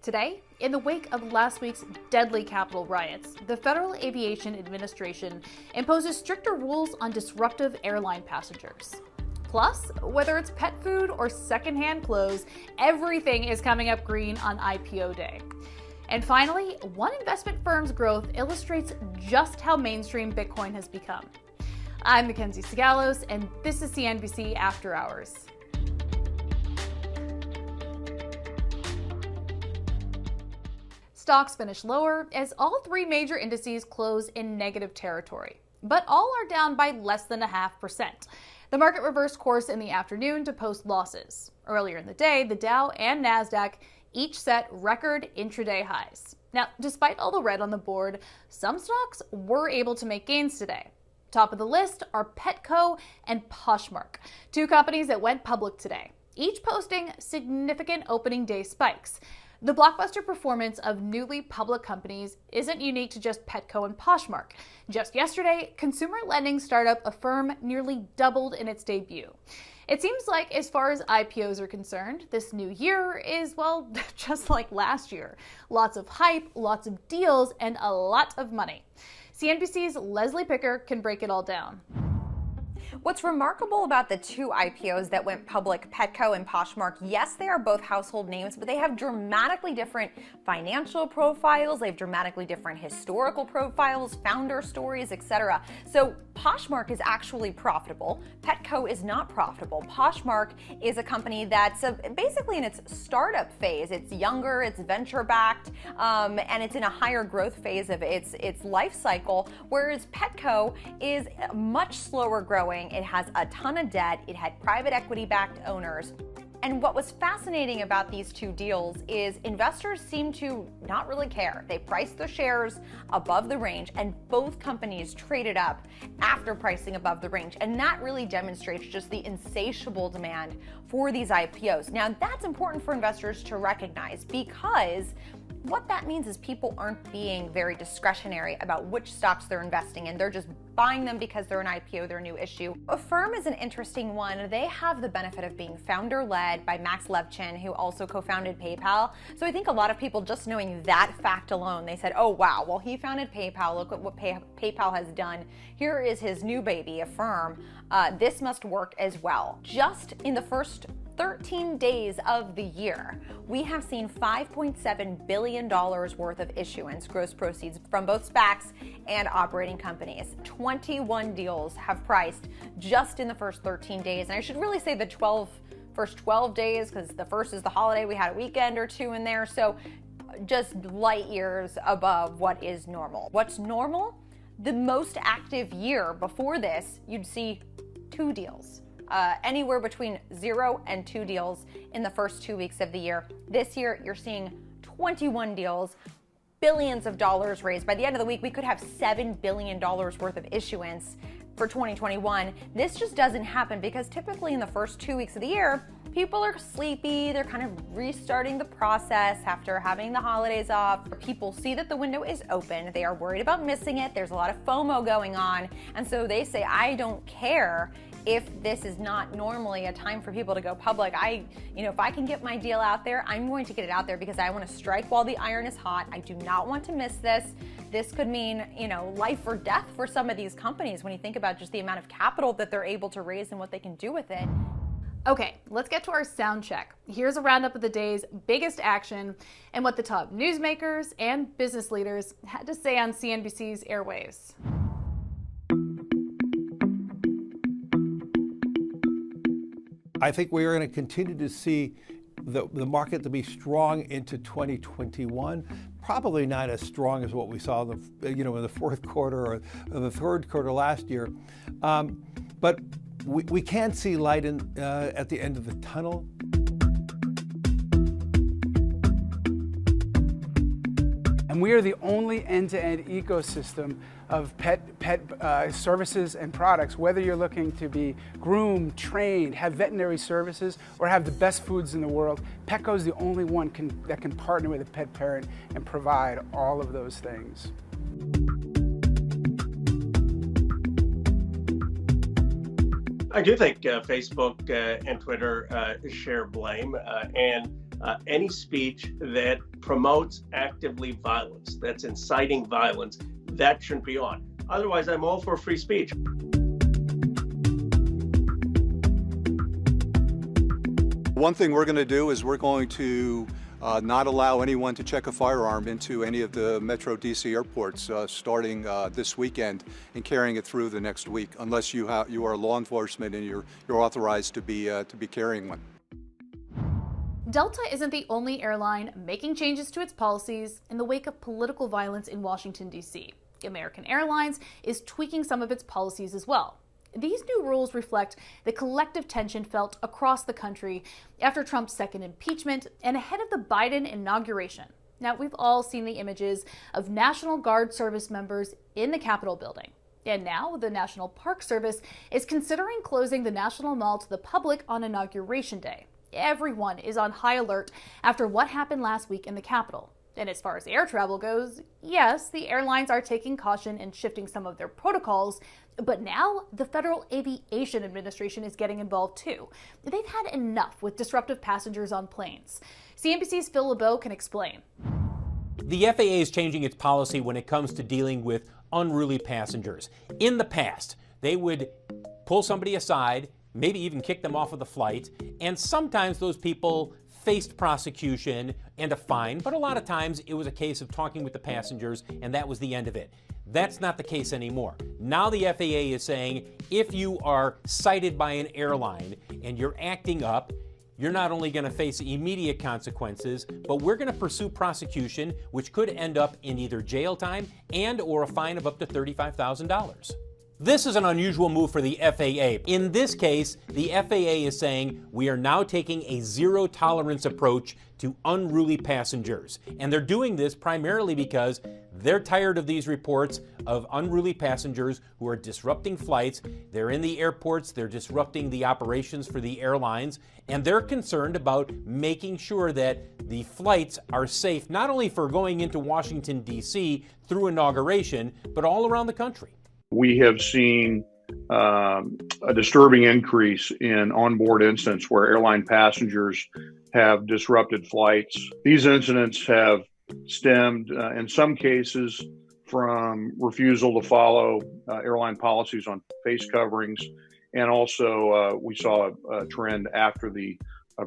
Today, in the wake of last week's deadly Capitol riots, the Federal Aviation Administration imposes stricter rules on disruptive airline passengers. Plus, whether it's pet food or secondhand clothes, everything is coming up green on IPO day. And finally, one investment firm's growth illustrates just how mainstream Bitcoin has become. I'm MacKenzie Sigalos, and this is CNBC After Hours. Stocks finish lower as all three major indices close in negative territory, but all are down by less than 0.5%. The market reversed course in the afternoon to post losses. Earlier in the day, the Dow and Nasdaq each set record intraday highs. Now, despite all the red on the board, some stocks were able to make gains today. Top of the list are Petco and Poshmark, two companies that went public today, each posting significant opening day spikes. The blockbuster performance of newly public companies isn't unique to just Petco and Poshmark. Just yesterday, consumer lending startup Affirm nearly doubled in its debut. It seems like, as far as IPOs are concerned, this new year is, well, just like last year. Lots of hype, lots of deals, and a lot of money. CNBC's Leslie Picker can break it all down. What's remarkable about the two IPOs that went public, Petco and Poshmark, yes, they are both household names, but they have dramatically different financial profiles, they have dramatically different historical profiles, founder stories, etc. So Poshmark is actually profitable. Petco is not profitable. Poshmark is a company that's basically in its startup phase. It's younger, it's venture-backed, and it's in a higher growth phase of its life cycle, whereas Petco is much slower growing. It has a ton of debt. It had private equity-backed owners. And what was fascinating about these two deals is investors seem to not really care. They priced the shares above the range, and both companies traded up after pricing above the range. And that really demonstrates just the insatiable demand for these IPOs. Now, that's important for investors to recognize, because what that means is people aren't being very discretionary about which stocks they're investing in. They're just buying them because they're an IPO, they're a new issue. Affirm is an interesting one. They have the benefit of being founder-led by Max Levchin, who also co-founded PayPal. So I think a lot of people, just knowing that fact alone, they said, oh wow, well, he founded PayPal, look at what PayPal has done. Here is his new baby, Affirm. This must work as well. Just in the first 13 days of the year, we have seen $5.7 billion worth of issuance, gross proceeds from both SPACs and operating companies. 21 deals have priced just in the first 13 days. And I should really say the first 12 days, because the first is the holiday. We had a weekend or two in there. So just light years above what is normal. What's normal? The most active year before this, you'd see 2 deals. Anywhere between 0 and 2 deals in the first 2 weeks of the year. This year, you're seeing 21 deals, billions of dollars raised. By the end of the week, we could have $7 billion worth of issuance for 2021. This just doesn't happen because typically in the first 2 weeks of the year, people are sleepy, they're kind of restarting the process after having the holidays off. People see that the window is open, they are worried about missing it, there's a lot of FOMO going on, and so they say, I don't care if this is not normally a time for people to go public. If I can get my deal out there, I'm going to get it out there because I want to strike while the iron is hot. I do not want to miss this. This could mean, life or death for some of these companies when you think about just the amount of capital that they're able to raise and what they can do with it. Okay, let's get to our sound check. Here's a roundup of the day's biggest action and what the top newsmakers and business leaders had to say on CNBC's airwaves. I think we are going to continue to see the market to be strong into 2021. Probably not as strong as what we saw in the fourth quarter or the third quarter last year, but we can see light at the end of the tunnel. And we are the only end-to-end ecosystem of pet services and products, whether you're looking to be groomed, trained, have veterinary services, or have the best foods in the world. Petco is the only one that can partner with a pet parent and provide all of those things. I do think Facebook and Twitter share blame, and any speech that promotes actively violence, that's inciting violence, that shouldn't be on. Otherwise, I'm all for free speech. One thing we're going to do is we're going to not allow anyone to check a firearm into any of the Metro DC airports starting this weekend and carrying it through the next week, unless you are law enforcement and you're authorized to be carrying one. Delta isn't the only airline making changes to its policies in the wake of political violence in Washington, D.C. American Airlines is tweaking some of its policies as well. These new rules reflect the collective tension felt across the country after Trump's second impeachment and ahead of the Biden inauguration. Now, we've all seen the images of National Guard service members in the Capitol building. And now the National Park Service is considering closing the National Mall to the public on Inauguration Day. Everyone is on high alert after what happened last week in the Capitol. And as far as air travel goes, yes, the airlines are taking caution and shifting some of their protocols, but now the Federal Aviation Administration is getting involved too. They've had enough with disruptive passengers on planes. CNBC's LeBeau can explain. The FAA is changing its policy when it comes to dealing with unruly passengers. In the past, they would pull somebody aside, maybe even kick them off of the flight, and sometimes those people faced prosecution and a fine, but a lot of times it was a case of talking with the passengers and that was the end of it. That's not the case anymore. Now the FAA is saying if you are cited by an airline and you're acting up, you're not only going to face immediate consequences, but we're going to pursue prosecution, which could end up in either jail time and or a fine of up to $35,000. This is an unusual move for the FAA. In this case, the FAA is saying we are now taking a zero-tolerance approach to unruly passengers. And they're doing this primarily because they're tired of these reports of unruly passengers who are disrupting flights. They're in the airports, they're disrupting the operations for the airlines, and they're concerned about making sure that the flights are safe, not only for going into Washington, D.C. through inauguration, but all around the country. We have seen a disturbing increase in onboard incidents where airline passengers have disrupted flights. These incidents have stemmed, in some cases, from refusal to follow airline policies on face coverings. And also, we saw a trend after the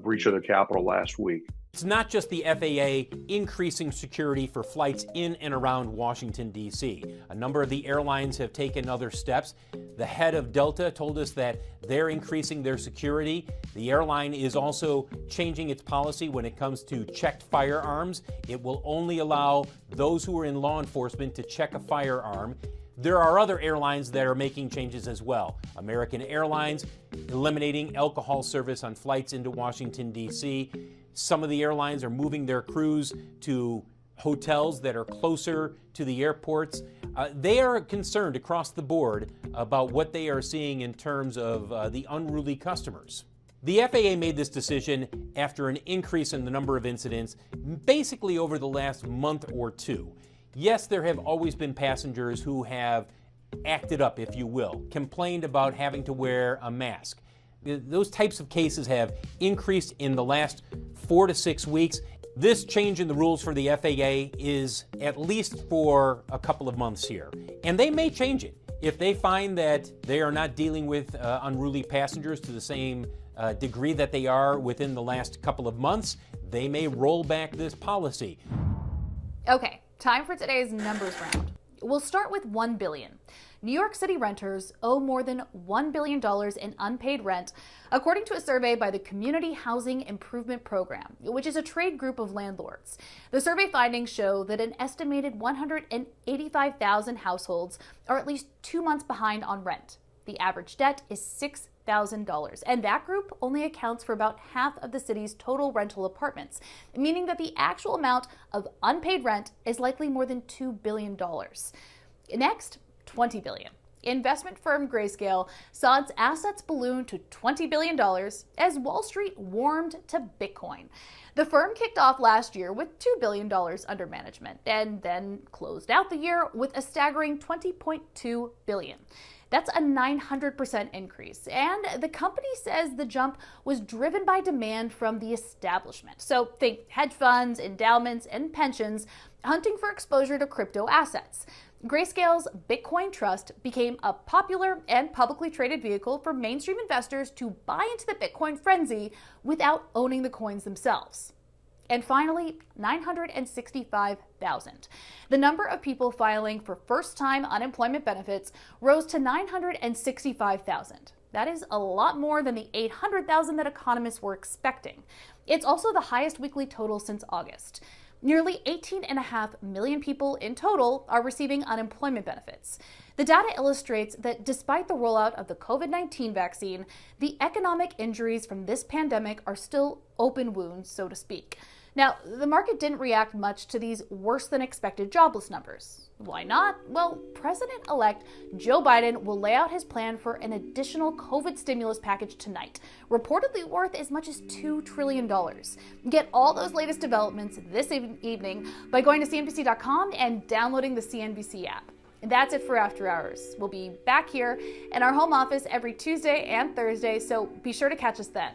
breach of the Capitol last week. It's not just the FAA increasing security for flights in and around Washington, D.C. A number of the airlines have taken other steps. The head of Delta told us that they're increasing their security. The airline is also changing its policy when it comes to checked firearms. It will only allow those who are in law enforcement to check a firearm. There are other airlines that are making changes as well. American Airlines eliminating alcohol service on flights into Washington, D.C. Some of the airlines are moving their crews to hotels that are closer to the airports. They are concerned across the board about what they are seeing in terms of the unruly customers. The FAA made this decision after an increase in the number of incidents basically over the last month or two. Yes, there have always been passengers who have acted up, if you will, complained about having to wear a mask. Those types of cases have increased in the last 4 to 6 weeks. This change in the rules for the FAA is at least for a couple of months here. And they may change it. If they find that they are not dealing with unruly passengers to the same degree that they are within the last couple of months, they may roll back this policy. Okay, time for today's numbers round. We'll start with $1 billion. New York City renters owe more than $1 billion in unpaid rent, according to a survey by the Community Housing Improvement Program, which is a trade group of landlords. The survey findings show that an estimated 185,000 households are at least 2 months behind on rent. The average debt is $6,000, and that group only accounts for about half of the city's total rental apartments, meaning that the actual amount of unpaid rent is likely more than $2 billion. Next, $20 billion. investment firm Grayscale saw its assets balloon to $20 billion as Wall Street warmed to Bitcoin. The firm kicked off last year with $2 billion under management and then closed out the year with a staggering $20.2 billion. That's a 900% increase, and the company says the jump was driven by demand from the establishment. So think hedge funds, endowments, and pensions hunting for exposure to crypto assets. Grayscale's Bitcoin Trust became a popular and publicly traded vehicle for mainstream investors to buy into the Bitcoin frenzy without owning the coins themselves. And finally, 965,000. The number of people filing for first-time unemployment benefits rose to 965,000. That is a lot more than the 800,000 that economists were expecting. It's also the highest weekly total since August. Nearly 18.5 million people in total are receiving unemployment benefits. The data illustrates that despite the rollout of the COVID-19 vaccine, the economic injuries from this pandemic are still open wounds, so to speak. Now, the market didn't react much to these worse than expected jobless numbers. Why not? Well, President-elect Joe Biden will lay out his plan for an additional COVID stimulus package tonight, reportedly worth as much as $2 trillion. Get all those latest developments this evening by going to CNBC.com and downloading the CNBC app. And that's it for After Hours. We'll be back here in our home office every Tuesday and Thursday, so be sure to catch us then.